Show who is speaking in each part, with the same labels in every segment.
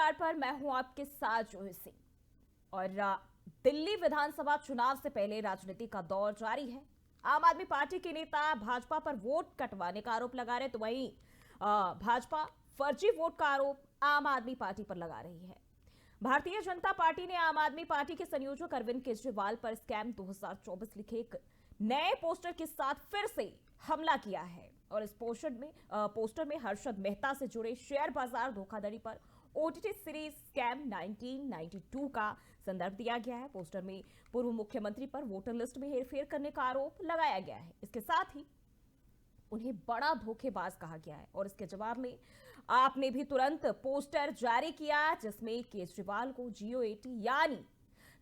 Speaker 1: नमस्कार पर मैं हूं आपके साथ जूही सिंह। और दिल्ली विधानसभा चुनाव से पहले राजनीति का दौर जारी है। आम आदमी पार्टी के नेता भाजपा पर वोट कटवाने का आरोप लगा रहे, तो वहीं भाजपा फर्जी वोट का आरोप आम आदमी पार्टी पर लगा रही है। भारतीय जनता पार्टी ने आम आदमी पार्टी के संयोजक अरविंद केजरीवाल पर स्कैम 2024 लिखे एक नए पोस्टर के साथ फिर से हमला किया है। और इस पोस्टर में हर्षद मेहता से जुड़े शेयर बाजार धोखाधड़ी पर ओटीटी सीरीज स्कैम 1992 का संदर्भ दिया गया है। पोस्टर में पूर्व मुख्यमंत्री पर वोटर लिस्ट में हेरफेर करने का आरोप लगाया गया है। इसके साथ ही उन्हें बड़ा धोखेबाज कहा गया है। और इसके जवाब में आपने भी तुरंत पोस्टर जारी किया जिसमें केजरीवाल को GOAT यानी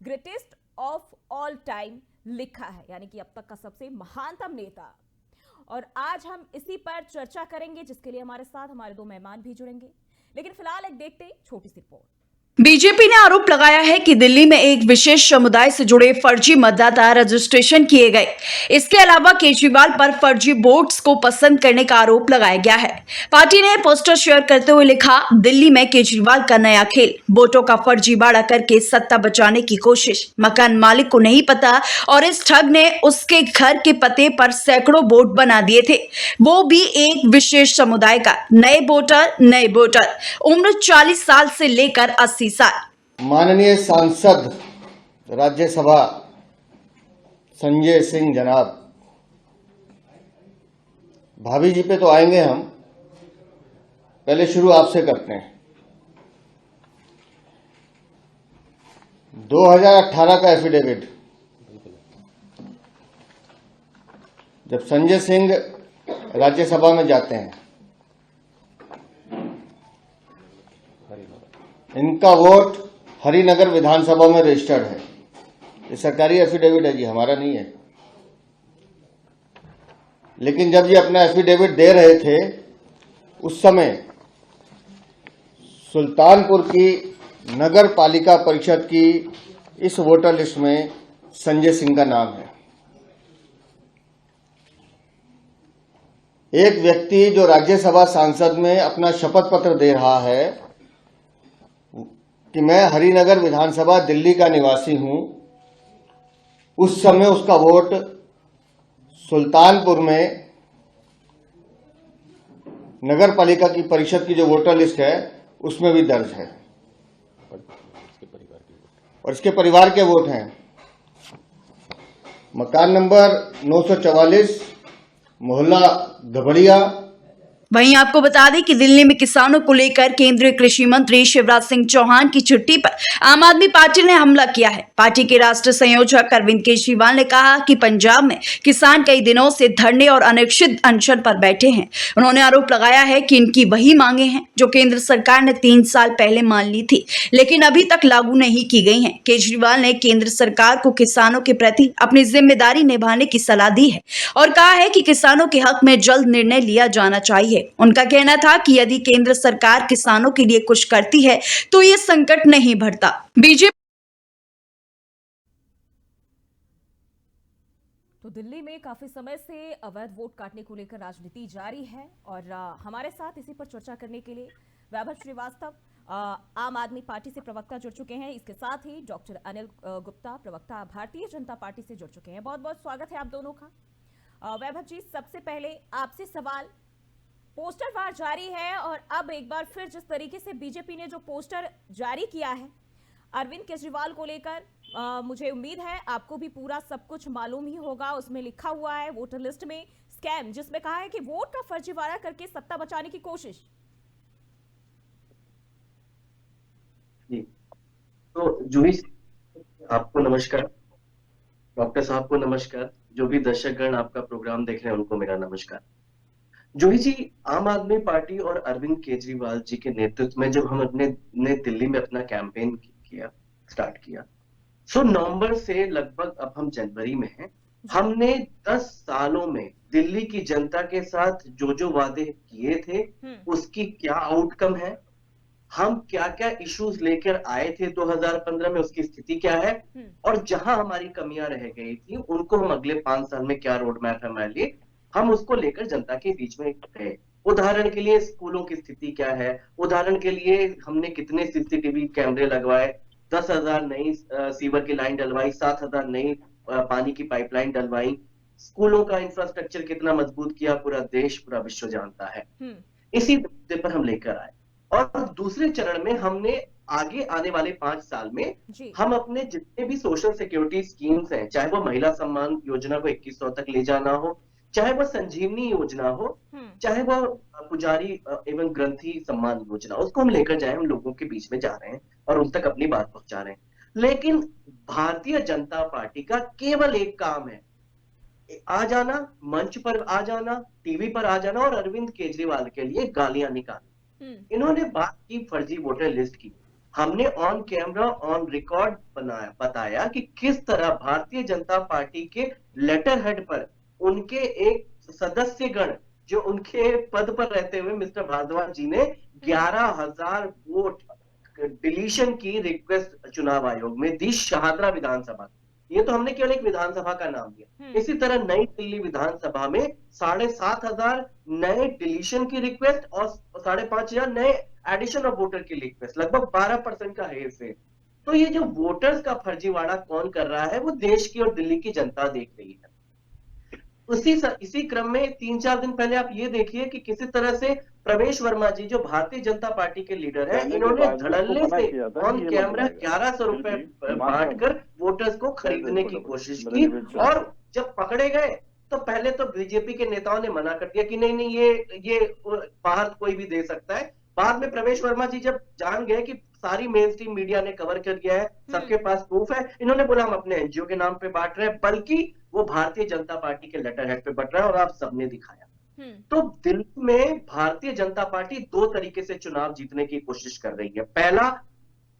Speaker 1: ग्रेटेस्ट ऑफ ऑल टाइम लिखा है, यानी कि अब तक का सबसे महानतम नेता। और आज हम इसी पर चर्चा करेंगे, जिसके लिए हमारे साथ हमारे दो मेहमान भी जुड़ेंगे। लेकिन फिलहाल एक देखते छोटी सी रिपोर्ट।
Speaker 2: बीजेपी ने आरोप लगाया है कि दिल्ली में एक विशेष समुदाय से जुड़े फर्जी मतदाता रजिस्ट्रेशन किए गए। इसके अलावा केजरीवाल पर फर्जी वोट्स को पसंद करने का आरोप लगाया गया है। पार्टी ने पोस्टर शेयर करते हुए लिखा, दिल्ली में केजरीवाल का नया खेल, वोटों का फर्जीवाड़ा करके सत्ता बचाने की कोशिश। मकान मालिक को नहीं पता और इस ठग ने उसके घर के पते पर सैकड़ों वोट बना दिए थे, वो भी एक विशेष समुदाय का। नए वोटर उम्र 40 साल से लेकर 80 साल।
Speaker 3: माननीय सांसद राज्यसभा संजय सिंह जनाब, भाभी जी पे तो आएंगे हम, पहले शुरू आपसे करते हैं। 2018 का एफिडेविट, जब संजय सिंह राज्यसभा में जाते हैं, इनका वोट हरिनगर विधानसभा में रजिस्टर्ड है। ये सरकारी एफिडेविट है जी, हमारा नहीं है। लेकिन जब ये अपना एफिडेविट दे रहे थे, उस समय सुल्तानपुर की नगर पालिका परिषद की इस वोटर लिस्ट में संजय सिंह का नाम है। एक व्यक्ति जो राज्यसभा सांसद में अपना शपथ पत्र दे रहा है कि मैं हरिनगर विधानसभा दिल्ली का निवासी हूं, उस समय उसका वोट सुल्तानपुर में नगर पालिका की परिषद की जो वोटर लिस्ट है उसमें भी दर्ज है। और इसके परिवार के वोट हैं। मकान नंबर 944, मोहल्ला धबड़िया।
Speaker 2: वहीं आपको बता दें कि दिल्ली में किसानों को लेकर केंद्रीय कृषि मंत्री शिवराज सिंह चौहान की चिट्ठी पर आम आदमी पार्टी ने हमला किया है। पार्टी के राष्ट्रीय संयोजक अरविंद केजरीवाल ने कहा कि पंजाब में किसान कई दिनों से धरने और अनिश्चित अनशन पर बैठे हैं। उन्होंने आरोप लगाया है कि इनकी वही मांगे हैं जो केंद्र सरकार ने 3 साल पहले मान ली थी, लेकिन अभी तक लागू नहीं की गई हैं। केजरीवाल ने केंद्र सरकार को किसानों के प्रति अपनी जिम्मेदारी निभाने की सलाह दी है और कहा है कि किसानों के हक में जल्द निर्णय लिया जाना चाहिए। उनका कहना था कि यदि केंद्र सरकार किसानों के लिए कुछ करती है तो ये संकट नहीं बढ़ता। बीजेपी
Speaker 1: तो दिल्ली में काफी समय से अवैध वोट काटने को लेकर राजनीति जारी है। और हमारे साथ इसी पर चर्चा करने के लिए वैभव श्रीवास्तव आम आदमी पार्टी से प्रवक्ता जुड़ चुके हैं। इसके साथ ही डॉक्टर अनिल गुप्ता प्रवक्ता भारतीय जनता पार्टी से जुड़ चुके हैं। बहुत बहुत स्वागत है आप दोनों का। वैभव जी, सबसे पहले आपसे सवाल, पोस्टर वार जारी है और अब एक बार फिर जिस तरीके से बीजेपी ने जो पोस्टर जारी किया है अरविंद केजरीवाल को लेकर, मुझे उम्मीद है आपको भी पूरा सब कुछ मालूम ही होगा। उसमें लिखा हुआ है वोटर लिस्ट में स्कैम, जिसमें कहा है कि वोट का फर्जीवाड़ा करके सत्ता बचाने की कोशिश।
Speaker 4: जी, तो जूही आपको नमस्कार, डॉक्टर साहब को नमस्कार, जो भी दर्शकगण आपका प्रोग्राम देख रहे हैं उनको मेरा नमस्कार। जूही जी, आम आदमी पार्टी और अरविंद केजरीवाल जी के नेतृत्व में जब हम अपने दिल्ली में अपना कैंपेन स्टार्ट किया, सो नवंबर से लगभग अब हम जनवरी में हैं, हमने 10 सालों में दिल्ली की जनता के साथ जो जो वादे किए थे उसकी क्या आउटकम है, हम क्या क्या इश्यूज लेकर आए थे 2015 में, उसकी स्थिति क्या है, और जहां हमारी कमियां रह गई थी उनको हम अगले 5 साल में क्या रोड मैप है हमारे लिए, हम उसको लेकर जनता के बीच में गए। उदाहरण के लिए स्कूलों की स्थिति क्या है, उदाहरण के लिए हमने कितने सीसीटीवी कैमरे लगवाए, 10,000 नई सीवर की लाइन डलवाई, 7,000 नई पानी की पाइपलाइन डलवाई, स्कूलों का इंफ्रास्ट्रक्चर कितना मजबूत किया, पूरा देश पूरा विश्व जानता है।
Speaker 1: हम्म।
Speaker 4: इसी मुद्दे पर हम लेकर आए और दूसरे चरण में हमने आगे आने वाले 5 साल में
Speaker 1: जी।
Speaker 4: हम अपने जितने भी सोशल सिक्योरिटी स्कीम्स हैं, चाहे वो महिला सम्मान योजना को 2100 तक ले जाना हो, चाहे वो संजीवनी योजना हो,
Speaker 1: हम्म।
Speaker 4: चाहे वो पुजारी एवं ग्रंथी सम्मान योजना, उसको हम लेकर जाए, हम लोगों के बीच में जा रहे हैं और उन तक अपनी बात पहुंचा रहे हैं। लेकिन भारतीय जनता पार्टी का केवल एक काम है, आ जाना, मंच पर आ जाना, टीवी पर आ जाना और अरविंद केजरीवाल के लिए गालियां निकालनी। इन्होंने बात की फर्जी वोटर लिस्ट की, हमने ऑन कैमरा ऑन रिकॉर्ड बताया कि किस तरह भारतीय जनता पार्टी के लेटर हेड पर उनके एक सदस्यगण जो उनके पद पर रहते हुए मिस्टर भारद्वाज जी ने 11,000 वोट डिलीशन की रिक्वेस्ट चुनाव आयोग में दी, शाहदरा विधानसभा। ये तो हमने केवल एक विधानसभा का नाम दिया। इसी तरह नई दिल्ली विधानसभा में 7,500 नए डिलीशन की रिक्वेस्ट और 5,500 नए एडिशन ऑफ वोटर की रिक्वेस्ट, लगभग 12% का हेरफेर। तो ये जो वोटर्स का फर्जीवाड़ा कौन कर रहा है, वो देश की और दिल्ली की जनता देख रही है। इसी क्रम में 3-4 दिन पहले आप ये देखिए कि किसी तरह से प्रवेश वर्मा जी जो भारतीय जनता पार्टी के लीडर हैं, इन्होंने धड़ल्ले से ऑन कैमरा 1100 रुपए बांटकर वोटर्स को खरीदने की कोशिश की और जब पकड़े गए तो पहले तो बीजेपी के नेताओं ने मना कर दिया कि नहीं नहीं ये बाहर कोई भी दे सकता है। बाद में प्रवेश वर्मा जी जब जान गए कि सारी मेन स्ट्रीम मीडिया ने कवर कर दिया है, सबके पास प्रूफ है, इन्होंने बोला हम अपने एनजीओ के नाम पे बांट रहे हैं, बल्कि वो भारतीय जनता पार्टी के लेटर हेड पे बट रहा है और आप सबने दिखाया। तो दिल्ली में भारतीय जनता पार्टी 2 तरीके से चुनाव जीतने की कोशिश कर रही है। पहला,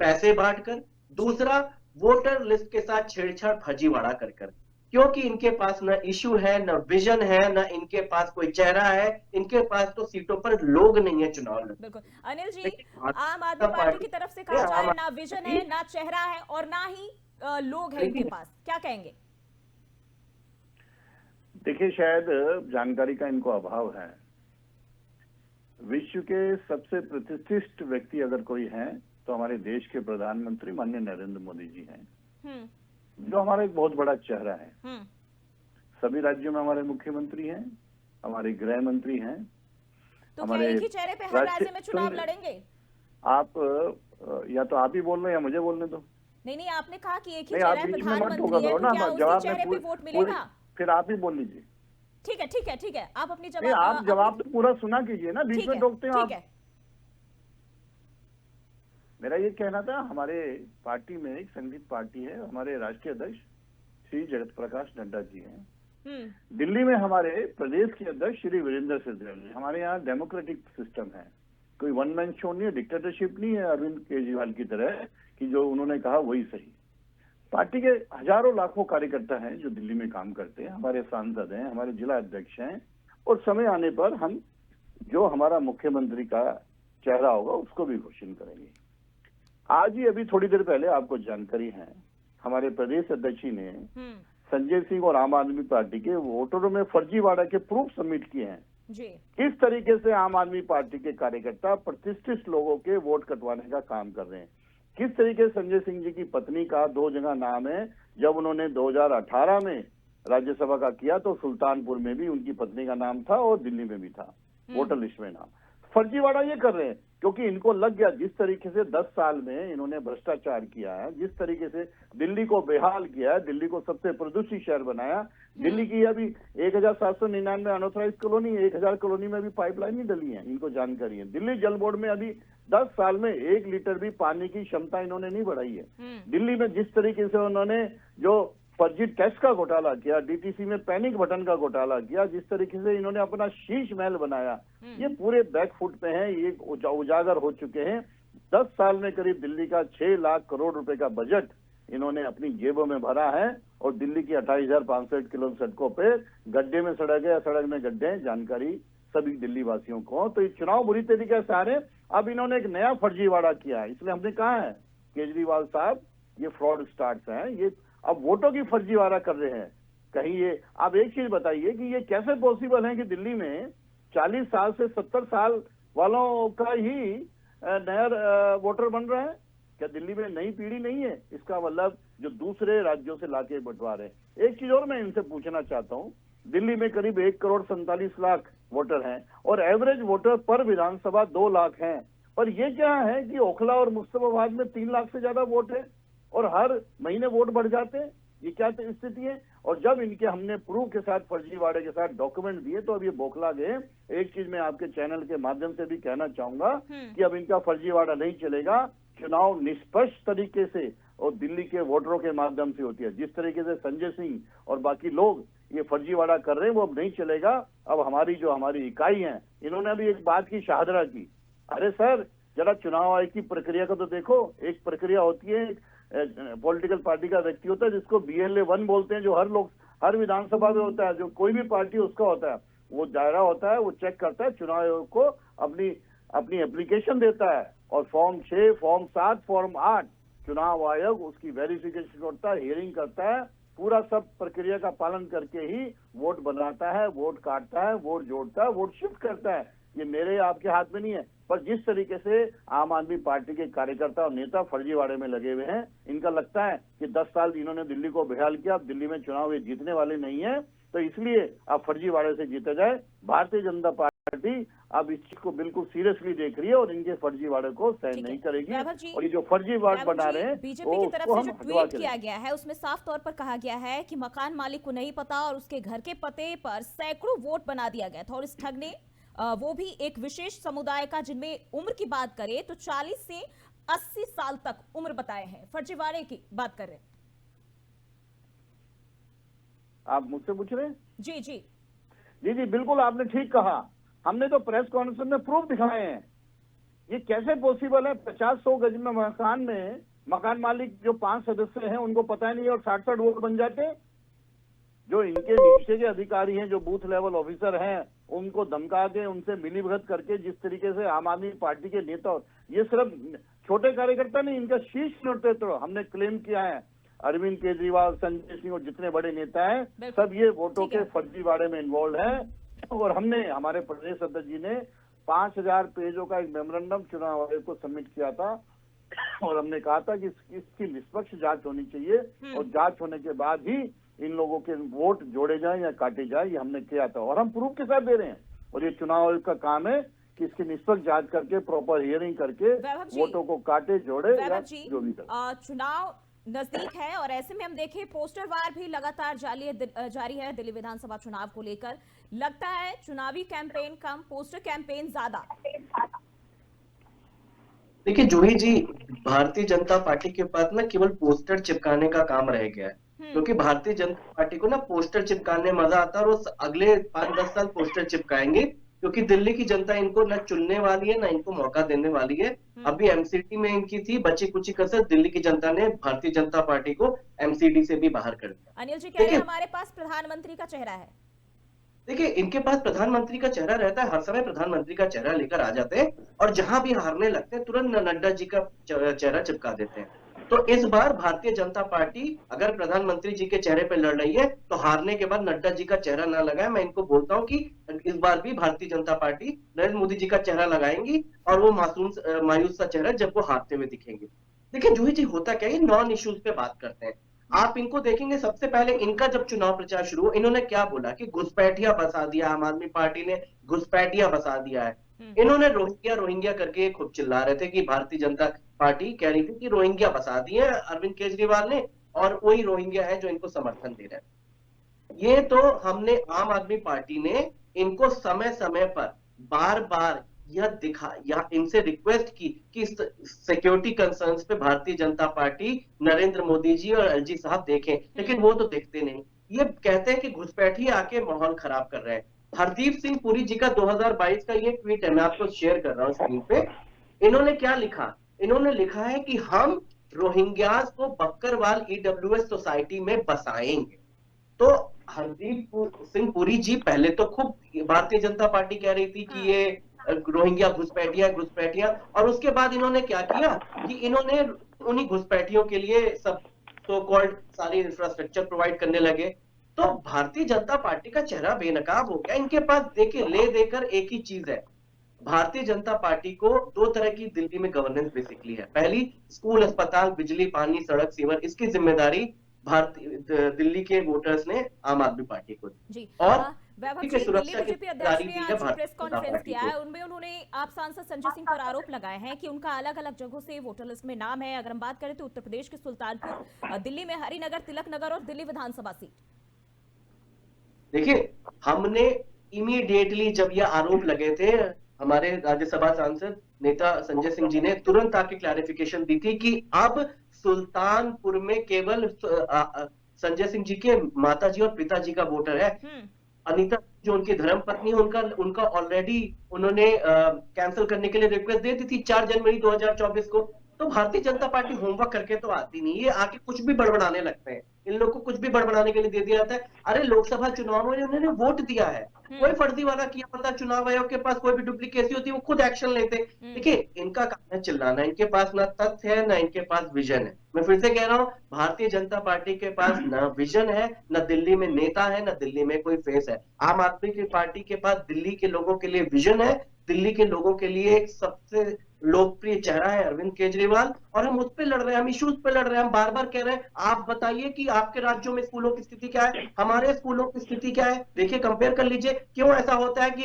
Speaker 4: पैसे बांटकर, दूसरा वोटर लिस्ट के साथ छेड़छाड़ फर्जीवाड़ा कर, क्योंकि इनके पास न इश्यू है, न विजन है, न इनके पास कोई चेहरा है, इनके पास तो सीटों पर लोग नहीं है चुनाव लड़ने।
Speaker 1: बिल्कुल अनिल जी, आम आदमी पार्टी की तरफ से कहा जाए ना विजन है, ना चेहरा है और ना ही लोग हैं इनके पास, क्या कहेंगे?
Speaker 5: देखिए, शायद जानकारी का इनको अभाव है। विश्व के सबसे प्रतिष्ठित व्यक्ति अगर कोई है तो हमारे देश के प्रधानमंत्री माननीय नरेंद्र मोदी जी हैं, जो हमारा एक बहुत बड़ा चेहरा है। सभी राज्यों में हमारे मुख्यमंत्री हैं, हमारे गृह मंत्री हैं।
Speaker 1: तो हमारे क्या एक ही चेहरे पे हर राज्य में चुनाव लड़ेंगे?
Speaker 5: आप या तो आप ही बोल रहे हैं या मुझे बोलने दो।
Speaker 1: नहीं, आपने कहा कि एक ही चेहरा प्रधानमंत्री है, तो क्या उसी चेहरे पे वोट मिलेगा?
Speaker 5: फिर आप ही बोल लीजिए।
Speaker 1: ठीक है, आप अपनी
Speaker 5: आप जवाब तो पूरा सुना कीजिए ना, बीच में टोकते हैं आप। मेरा ये कहना था, हमारे पार्टी में एक संगठित पार्टी है, हमारे राष्ट्रीय अध्यक्ष श्री जगत प्रकाश नड्डा जी हैं। दिल्ली में हमारे प्रदेश के अध्यक्ष श्री वीरेंद्र सिंह जी। हमारे यहाँ डेमोक्रेटिक सिस्टम है, कोई वन मैन शो नहीं है, डिक्टेटरशिप नहीं है अरविंद केजरीवाल की तरह कि जो उन्होंने कहा वही सही। पार्टी के हजारों लाखों कार्यकर्ता हैं जो दिल्ली में काम करते हैं, हमारे सांसद हैं, हमारे जिला अध्यक्ष हैं, और समय आने पर हम जो हमारा मुख्यमंत्री का चेहरा होगा उसको भी घोषित करेंगे। आज ही अभी थोड़ी देर पहले आपको जानकारी है, हमारे प्रदेश अध्यक्ष ने संजय सिंह और आम आदमी पार्टी के वोटरों में फर्जीवाड़ा के प्रूफ सबमिट किए हैं जी। किस तरीके से आम आदमी पार्टी के कार्यकर्ता प्रतिष्ठित लोगों के वोट कटवाने का काम कर रहे हैं, किस तरीके से संजय सिंह जी की पत्नी का 2 जगह नाम है। जब उन्होंने 2018 में राज्यसभा का किया तो सुल्तानपुर में भी उनकी पत्नी का नाम था और दिल्ली में भी था वोटर लिस्ट में नाम। फर्जीवाड़ा ये कर रहे हैं क्योंकि इनको लग गया, जिस तरीके से 10 साल में इन्होंने भ्रष्टाचार किया है, जिस तरीके से दिल्ली को बेहाल किया है, दिल्ली को सबसे प्रदूषित शहर बनाया। दिल्ली की अभी 1799 अनऑथराइज कॉलोनी, 1000 कॉलोनी में भी पाइपलाइन नहीं डली है, इनको जानकारी है। दिल्ली जल बोर्ड में अभी 10 साल में 1 लीटर भी पानी की क्षमता इन्होंने नहीं बढ़ाई है। दिल्ली में जिस तरीके से उन्होंने जो फर्जी टैक्स का घोटाला किया, डीटीसी में पैनिक बटन का घोटाला किया, जिस तरीके से इन्होंने अपना शीश महल बनाया, ये पूरे बैकफुट पे हैं, ये उजागर हो चुके हैं। 10 साल में करीब दिल्ली का 6 लाख करोड़ रुपए का बजट इन्होंने अपनी जेबों में भरा है और दिल्ली की 28,508 किलो सड़कों पे गड्ढे में सड़क है, सड़क में गड्ढे, जानकारी सभी दिल्ली वासियों को। तो ये चुनाव बुरी तरीके से आ रहे हैं। अब इन्होंने एक नया फर्जीवाड़ा किया है, इसलिए हमने कहा है केजरीवाल साहब ये फ्रॉड स्टार्स हैं, ये अब वोटों की फर्जीवाड़ा कर रहे हैं। कहीं ये आप एक चीज बताइए कि ये कैसे पॉसिबल है कि दिल्ली में 40 साल से 70 साल वालों का ही नया वोटर बन रहा है? क्या दिल्ली में नई पीढ़ी नहीं है? इसका मतलब जो दूसरे राज्यों से लाके बंटवारे हैं। एक चीज और मैं इनसे पूछना चाहता हूँ, दिल्ली में करीब 1,47,00,000 वोटर हैं और एवरेज वोटर पर विधानसभा 2 लाख हैं। पर ये क्या है कि ओखला और मुस्तफाबाद में 3 लाख से ज्यादा वोट है और हर महीने वोट बढ़ जाते हैं। ये क्या स्थिति है? और जब इनके हमने प्रूफ के साथ, फर्जीवाड़े के साथ डॉक्यूमेंट दिए तो अब ये बौखला गए। एक चीज मैं आपके चैनल के माध्यम से भी कहना चाहूंगा कि अब इनका फर्जीवाड़ा नहीं चलेगा। चुनाव निष्पक्ष तरीके से और दिल्ली के वोटरों के माध्यम से होती है। जिस तरीके से संजय सिंह और बाकी लोग ये फर्जीवाड़ा कर रहे हैं वो अब नहीं चलेगा। अब हमारी इकाई है, इन्होंने अभी एक बात की शहादरा की। अरे सर, जरा चुनाव आयोग की प्रक्रिया को तो देखो। एक प्रक्रिया होती है, पॉलिटिकल पार्टी का व्यक्ति होता है जिसको BLA 1 बोलते हैं, जो हर विधानसभा में होता है, जो कोई भी पार्टी उसका होता है। वो दायरा होता है, वो चेक करता है, चुनाव आयोग को अपनी एप्लीकेशन देता है और फॉर्म 6, फॉर्म 7, फॉर्म 8 चुनाव आयोग उसकी वेरिफिकेशन करता है, हियरिंग करता है, पूरा सब प्रक्रिया का पालन करके ही वोट बनाता है, वोट काटता है, वोट जोड़ता है, वोट शिफ्ट करता है। ये मेरे आपके हाथ में नहीं है। पर जिस तरीके से आम आदमी पार्टी के कार्यकर्ता और नेता फर्जीवाड़े में लगे हुए हैं, इनका लगता है कि 10 साल इन्होंने दिल्ली को बेहाल किया, अब दिल्ली में चुनाव ये जीतने वाले नहीं है, तो इसलिए अब फर्जीवाड़े से जीता जाए। भारतीय जनता पार्टी अब इस चीज को बिल्कुल सीरियसली देख रही है और इनके फर्जीवाड़े को सहन नहीं करेगी। और ये जो फर्जीवाड़ बना रहे हैं,
Speaker 1: बीजेपी की तरफ से जो ट्वीट किया गया है उसमें साफ तौर पर कहा गया है कि मकान मालिक को नहीं पता और उसके घर के पते पर सैकड़ों वोट बना दिया गया था। और इस ठग ने वो भी एक विशेष समुदाय का, जिनमें उम्र की बात करें तो 40 से 80 साल तक उम्र बताए हैं। फर्जीवाड़े की बात कर रहे हैं।
Speaker 5: आप मुझसे पूछ रहे हैं?
Speaker 1: जी जी
Speaker 5: जी जी, बिल्कुल आपने ठीक कहा। हमने तो प्रेस कॉन्फ्रेंस में प्रूफ दिखाए हैं। ये कैसे पॉसिबल है? 50-100 गज में मकान मालिक जो 5 सदस्य हैं उनको पता ही नहीं और 60-60 वोट बन जाते हैं। जो इनके नीचे के अधिकारी हैं, जो बूथ लेवल ऑफिसर हैं, उनको धमका के, उनसे मिलीभगत करके जिस तरीके से आम आदमी पार्टी के नेता, ये सिर्फ छोटे कार्यकर्ता नहीं, इनका शीर्ष नेतृत्व हमने क्लेम किया है। अरविंद केजरीवाल, संजय सिंह और जितने बड़े नेता हैं, सब ये वोटों के फर्जीवाड़े में इन्वॉल्व हैं। और हमने, हमारे प्रदेश अध्यक्ष जी ने 5000 पेजों का एक मेमोरेंडम चुनाव आयोग को सबमिट किया था और हमने कहा था कि इसकी निष्पक्ष जांच होनी चाहिए और जांच होने के बाद ही इन लोगों के वोट जोड़े जाएं या काटे जाए। ये हमने किया था और हम प्रूफ के साथ दे रहे हैं। और ये चुनाव आयोग का काम है कि इसकी निष्पक्ष जांच करके, प्रॉपर हियरिंग करके वोटों को काटे, जोड़े या जो भी करे।
Speaker 1: चुनाव नजदीक है और ऐसे में हम देखें पोस्टर वार भी लगातार जारी है दिल्ली विधानसभा चुनाव को लेकर। लगता है चुनावी कैंपेन कम, पोस्टर कैंपेन ज्यादा।
Speaker 4: देखिए जूही जी, भारतीय जनता पार्टी के पास ना केवल पोस्टर चिपकाने का काम रह गया है, क्योंकि भारतीय जनता पार्टी को ना पोस्टर चिपकाने मजा आता है और वो अगले 5-10 साल पोस्टर चिपकाएंगे, क्योंकि दिल्ली की जनता इनको न चुनने वाली है, ना इनको मौका देने वाली है। अभी एमसीडी में इनकी थी बची कुची कसर, दिल्ली की जनता ने भारतीय जनता पार्टी को एमसीडी से भी बाहर कर दिया।
Speaker 1: अनिल जी कह रहे हैं हमारे पास प्रधानमंत्री का चेहरा है।
Speaker 4: देखिए, इनके पास प्रधानमंत्री का चेहरा रहता है, हर समय प्रधानमंत्री का चेहरा लेकर आ जाते हैं और जहां भी हारने लगते हैं तुरंत नड्डा जी का चेहरा चिपका देते हैं। तो इस बार भारतीय जनता पार्टी अगर प्रधानमंत्री जी के चेहरे पर लड़ रही है तो हारने के बाद नड्डा जी का चेहरा ना लगाए। मैं इनको बोलता हूं कि इस बार भी भारतीय जनता पार्टी नरेंद्र मोदी जी का चेहरा लगाएंगी और वो मायूस सा चेहरा जब वो हारते हुए दिखेंगे। देखिए जूही जी, होता क्या है, नॉन इश्यूज पे बात करते हैं। आप इनको देखेंगे, सबसे पहले इनका जब चुनाव प्रचार शुरू हुआ, इन्होंने क्या बोला कि घुसपैठिया बसा दिया, आम आदमी पार्टी ने घुसपैठिया बसा दिया है। इन्होंने रोहिंग्या करके खूब चिल्ला रहे थे कि भारतीय जनता पार्टी कह रही थी कि रोहिंग्या बसा दिए अरविंद केजरीवाल ने और वही रोहिंग्या है जो इनको समर्थन दे रहे हैं। ये तो हमने, आम आदमी पार्टी ने इनको समय समय पर बार बार यह इनसे रिक्वेस्ट की कि सिक्योरिटी कंसर्न्स पे भारतीय जनता पार्टी, नरेंद्र मोदी जी और एलजी साहब देखें, लेकिन वो तो देखते नहीं। ये कहते हैं कि घुसपैठी आके माहौल खराब कर रहे हैं। हरदीप सिंह पुरी जी का 2022 का ये ट्वीट है, मैं आपको शेयर कर रहा हूं स्क्रीन पे। इन्होंने क्या लिखा? इन्होंने लिखा है कि हम रोहिंग्यास को बक्करवाल ईडब्ल्यूएस सोसाइटी में बसाएंगे। तो हरदीप सिंह पुरी जी पहले तो खूब भारतीय जनता पार्टी कह रही थी कि ये रोहिंग्या घुसपैठिया, और उसके बाद इन्होंने क्या किया कि इन्होंने उन्हीं घुसपैठियों के लिए सब सो कॉल्ड सारी इंफ्रास्ट्रक्चर प्रोवाइड करने लगे। तो भारतीय जनता पार्टी का चेहरा बेनकाब हो गया। इनके पास देखिए ले देकर एक ही चीज है। भारतीय जनता पार्टी को दो तरह की दिल्ली में गवर्नेंस बेसिकली है। पहली, स्कूल, अस्पताल, बिजली, पानी, सड़क, सीवर, इसकी जिम्मेदारी भारतीय दिल्ली के वोटर्स ने आम आदमी पार्टी को दी।
Speaker 1: जी
Speaker 4: और
Speaker 1: वैभव
Speaker 4: दिल्ली
Speaker 1: जी,
Speaker 4: के सुरक्षा
Speaker 1: दिल्ली
Speaker 4: की
Speaker 1: बीजेपी अध्यक्ष
Speaker 4: जिम्मेदारी
Speaker 1: ने
Speaker 4: दी है
Speaker 1: आज
Speaker 4: भारतीय
Speaker 1: प्रेस
Speaker 4: जनता
Speaker 1: कॉन्फ्रेंस
Speaker 4: पार्टी
Speaker 1: किया
Speaker 4: को।
Speaker 1: है। उनमें उन्होंने आप सांसद संजय सिंह पर आरोप लगाए हैं कि उनका अलग अलग जगहों से वोटर लिस्ट में नाम है। अगर हम बात करें तो उत्तर प्रदेश के सुल्तानपुर, दिल्ली में हरिनगर, तिलक नगर और दिल्ली विधानसभा सीट।
Speaker 4: देखिए, हमने इमीडिएटली जब यह आरोप लगे थे, हमारे राज्यसभा सांसद नेता संजय सिंह जी ने तुरंत आके क्लैरिफिकेशन दी थी कि अब सुल्तानपुर में केवल संजय सिंह जी के माताजी और पिताजी का वोटर है। अनीता जो उनकी धर्म पत्नी है, उनका ऑलरेडी उन्होंने कैंसिल करने के लिए रिक्वेस्ट दे दी थी 4 जनवरी 2024 को। तो भारतीय जनता पार्टी होमवर्क करके तो आती नहीं, ये आके कुछ भी बड़बड़ाने लगते हैं। इन लोग को कुछ भी बड़बड़ाने के लिए दे दिया जाता है। अरे लोकसभा चुनाव में उन्होंने वोट दिया है, कोई फर्जी वाला किया होता, चुनाव आयोग के पास कोई भी डुप्लीकेसी होती है, वो खुद एक्शन लेते। देखिए, इनका काम है चिल्लाना, इनके पास ना तथ्य है ना इनके पास विजन है। मैं फिर से कह रहा हूं, भारतीय जनता पार्टी के पास ना विजन है, ना दिल्ली में नेता है, ना दिल्ली में कोई फेस है। आम आदमी की पार्टी के पास दिल्ली के लोगों के लिए विजन है, दिल्ली के लोगों के लिए एक सबसे लोकप्रिय चेहरा है अरविंद केजरीवाल, और हम उस पे लड़ रहे हैं, हम इश्यूज पे लड़ रहे हैं। हम बार बार कह रहे हैं, आप बताइए कि आपके राज्यों में स्कूलों की स्थिति क्या है, हमारे स्कूलों की स्थिति क्या है। देखिए, कंपेयर कर लीजिए, क्यों ऐसा होता है कि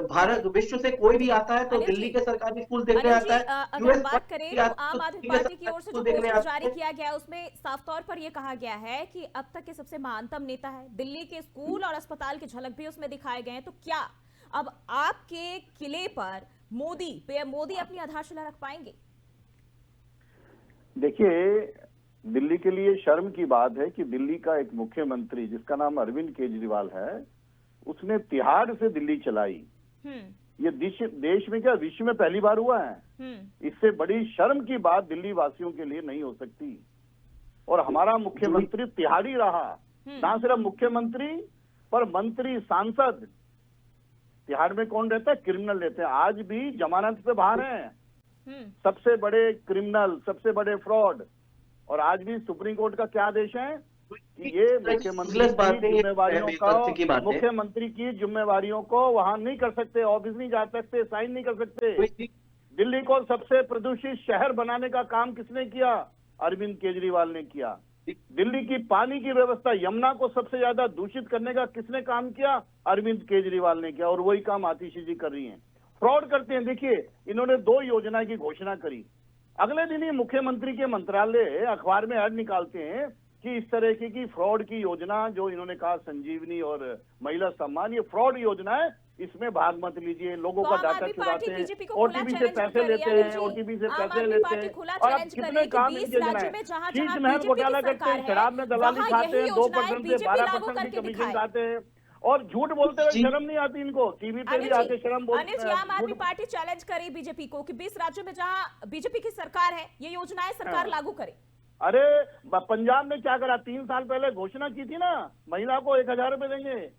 Speaker 4: भारत विश्व से कोई भी आता है तो दिल्ली के सरकारी स्कूल देखने आता है।
Speaker 1: अगर हम बात करें तो आम आदमी पार्टी की ओर से जो पोस्टर जारी किया गया है उसमें साफ तौर पर यह कहा गया है कि अब तक के सबसे महानतम नेता है। दिल्ली के स्कूल और अस्पताल की झलक भी उसमें दिखाए गए हैं। तो क्या अब आपके किले पर पीएम मोदी अपनी आधारशिला रख पाएंगे?
Speaker 5: देखिए, दिल्ली के लिए शर्म की बात है कि दिल्ली का एक मुख्यमंत्री जिसका नाम अरविंद केजरीवाल है, उसने तिहाड़ से दिल्ली चलाई। ये देश में क्या विश्व में पहली बार हुआ है। इससे बड़ी शर्म की बात दिल्ली वासियों के लिए नहीं हो सकती। और हमारा मुख्यमंत्री तिहाड़ी रहा, ना सिर्फ मुख्यमंत्री पर मंत्री, सांसद। तिहाड़ में कौन रहता है? क्रिमिनल रहते हैं, आज भी जमानत पे बाहर हैं। सबसे बड़े क्रिमिनल, सबसे बड़े फ्रॉड। और आज भी सुप्रीम कोर्ट का क्या आदेश है कि ये मुख्यमंत्री की जिम्मेवारियों को वहां नहीं कर सकते, ऑफिस नहीं जा सकते, साइन नहीं कर सकते। दिल्ली को सबसे प्रदूषित शहर बनाने का काम किसने किया? अरविंद केजरीवाल ने किया। दिल्ली की पानी की व्यवस्था, यमुना को सबसे ज्यादा दूषित करने का किसने काम किया? अरविंद केजरीवाल ने किया। और वही काम आतिशी जी कर रही हैं, फ्रॉड करते हैं। देखिए, इन्होंने 2 योजना की घोषणा करी, अगले दिन ही मुख्यमंत्री के मंत्रालय अखबार में ऐड निकालते हैं कि इस तरह की फ्रॉड की योजना, जो इन्होंने कहा संजीवनी और महिला सम्मान, ये फ्रॉड योजना है, इसमें भाग मत लीजिए। लोगों का डाटा चुराते हैं, ओटीपी से पैसे लेते हैं, ओटीपी से पैसे लेते हैं। और अब कितने काम इनके जनाए, शीश महल घोटाला करते हैं, शराब में दलाली खाते हैं, 2% से 12% की कमीशन खाते हैं, और झूठ बोलते हुए शर्म नहीं आती इनको। टीवी पे भी आके शर्म बोलते हैं।
Speaker 1: आम आदमी पार्टी चैलेंज करे बीजेपी को कि 20 राज्यों में जहां बीजेपी की सरकार है, ये योजनाएं सरकार लागू करे।
Speaker 5: अरे पंजाब में क्या करा, 3 साल पहले घोषणा की थी ना, महिला को 1000 रुपए देंगे।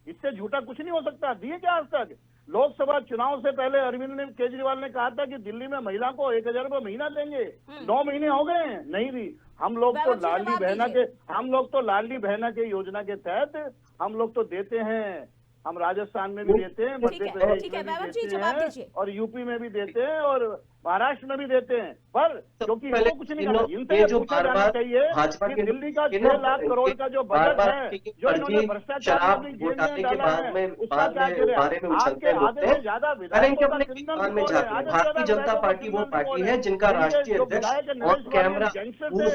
Speaker 5: इससे झूठा कुछ नहीं हो सकता। दिए क्या आज तक? लोकसभा चुनाव से पहले अरविंद केजरीवाल ने कहा था कि दिल्ली में महिला को 1000 रुपए महीना देंगे। 9 महीने हो गए हैं, नहीं दी। हम लोग तो लाडली बहना के योजना के तहत हम लोग तो देते हैं। हम राजस्थान में भी देते हैं, मध्य प्रदेश में भी देते हैं, और यूपी में भी देते हैं, और महाराष्ट्र में भी देते हैं। पर क्योंकि इनको कुछ नहीं करना, इनसे पूछा जाना चाहिए कि दिल्ली का 6 लाख करोड़ का जो बजट है, जो इन्होंने भ्रष्टाचार में जेल में डाला है, उसका क्या करें? आपके आधे से ज्यादा
Speaker 4: भारतीय जनता पार्टी वो पार्टी है जिनका राष्ट्रीय अध्यक्ष ऑन कैमरा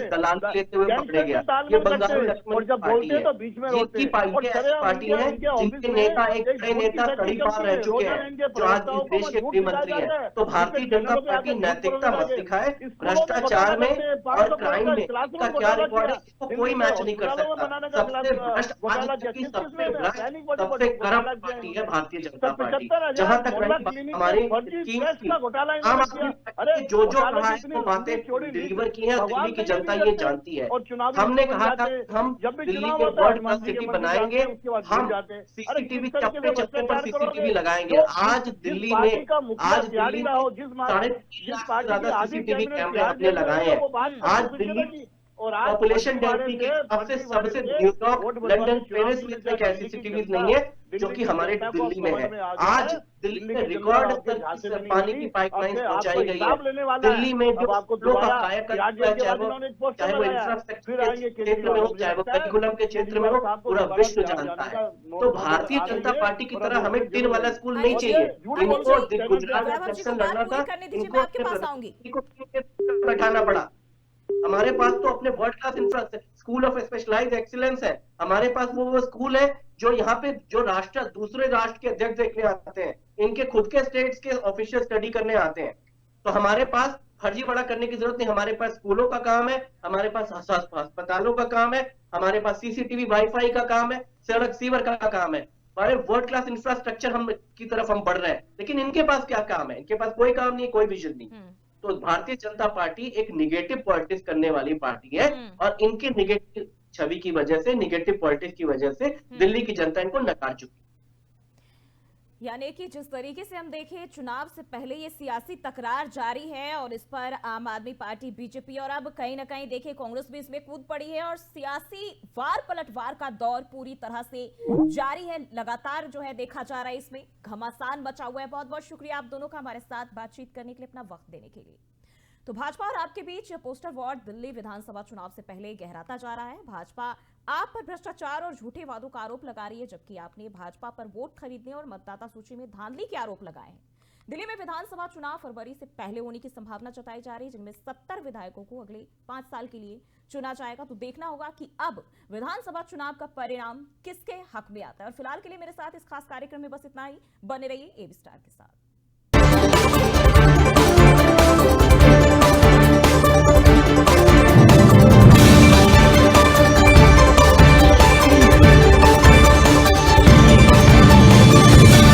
Speaker 4: दलाल लेते हुए पकड़े गया। ये बंगाल
Speaker 5: और जब बोलते तो बीच में
Speaker 4: जिनकी पार्टी है, जिनके नेता एक बड़े नेता कड़ी बार रह चुके हैं, जो आज इस देश के गृह मंत्री है। तो भारतीय जनता पार्टी नैतिकता मत दिखाए, भ्रष्टाचार में और क्राइम में का क्या रिकॉर्ड है, इसको कोई मैच नहीं कर सकता। सबसे भ्रष्ट, सबसे सबसे करप्ट पार्टी है भारतीय जनता पार्टी। जहां तक हमारी आम आदमी जो कहा है वो बातें डिलीवर की है, दिल्ली की जनता ये जानती है। हमने कहा था हम दिल्ली के वर्ल्ड क्लास सिटी बनाएंगे, हम सीसीटीवी चप्पे चप्पे पर सीसीटीवी लगाएंगे। आज दिल्ली में साढ़े 3 लाख से ज्यादा सीसीटीवी कैमरे हमने लगाए हैं। आज दिल्ली
Speaker 5: और आज
Speaker 4: पॉपुलेशन डेंसिटी के हिसाब से सबसे न्यूयॉर्क, लंदन, पेरिस में इतने कैपेसिटीज नहीं है जो कि हमारे दिल्ली में है। आज दिल्ली में रिकॉर्ड स्तर की पानी की पाइपलाइन पहुंचाई गई है। दिल्ली में जो लोगों का कायाकल्प है, चाहे वो इंफ्रास्ट्रक्चर के क्षेत्र में हो, चाहे वो करिकुलम के क्षेत्र में हो, पूरा विश्व जानता है। तो भारतीय जनता पार्टी की तरह हमें टिन वाला स्कूल नहीं चाहिए। इनको गुजरात में इलेक्शन लड़ना था, इनको बैठाना पड़ा। हमारे पास तो अपने world class infrastructure, school of specialised excellence है। हमारे पास वो स्कूल है जो यहाँ पे जो दूसरे राष्ट्र के अध्यक्ष देखने आते हैं, इनके खुद के स्टेट्स के ऑफिशियल स्टडी करने आते हैं। तो हमारे पास फर्जीवाड़ा करने की जरूरत नहीं। हमारे पास स्कूलों का काम है, हमारे पास अस्पतालों का काम है, हमारे पास सीसीटीवी वाईफाई का काम है, सड़क सीवर का काम है। हमारे वर्ल्ड क्लास इंफ्रास्ट्रक्चर हम की तरफ हम बढ़ रहे हैं। लेकिन इनके पास क्या काम है? इनके पास कोई काम नहीं, कोई विजन नहीं। तो भारतीय जनता पार्टी एक निगेटिव पॉलिटिक्स करने वाली पार्टी है और इनके निगेटिव छवि की वजह से, निगेटिव पॉलिटिक्स की वजह से दिल्ली की जनता इनको नकार चुकी।
Speaker 1: यानी कि जिस तरीके से हम देखें, चुनाव से पहले ये सियासी तकरार जारी है और इस पर आम आदमी पार्टी, बीजेपी और अब कहीं ना कहीं देखिए कांग्रेस भी इसमें कूद पड़ी है और सियासी वार पलटवार का दौर पूरी तरह से जारी है। लगातार जो है देखा जा रहा है इसमें घमासान मचा हुआ है। बहुत बहुत शुक्रिया आप दोनों का हमारे साथ बातचीत करने के लिए, अपना वक्त देने के लिए। तो भाजपा और आपके बीच पोस्टर वॉर दिल्ली विधानसभा चुनाव से पहले गहराता जा रहा है। भाजपा आप पर भ्रष्टाचार और झूठे वादों का आरोप लगा रही है, जबकि आपने भाजपा पर वोट खरीदने और मतदाता सूची में धांधली के आरोप लगाए हैं। दिल्ली में विधानसभा चुनाव फरवरी से पहले होने की संभावना जताई जा रही है, जिनमें 70 विधायकों को अगले 5 साल के लिए चुना जाएगा। तो देखना होगा कि अब विधानसभा चुनाव का परिणाम किसके हक में आता है। और फिलहाल के लिए मेरे साथ इस खास कार्यक्रम में बस इतना ही। बने रहिए एबी स्टार के साथ।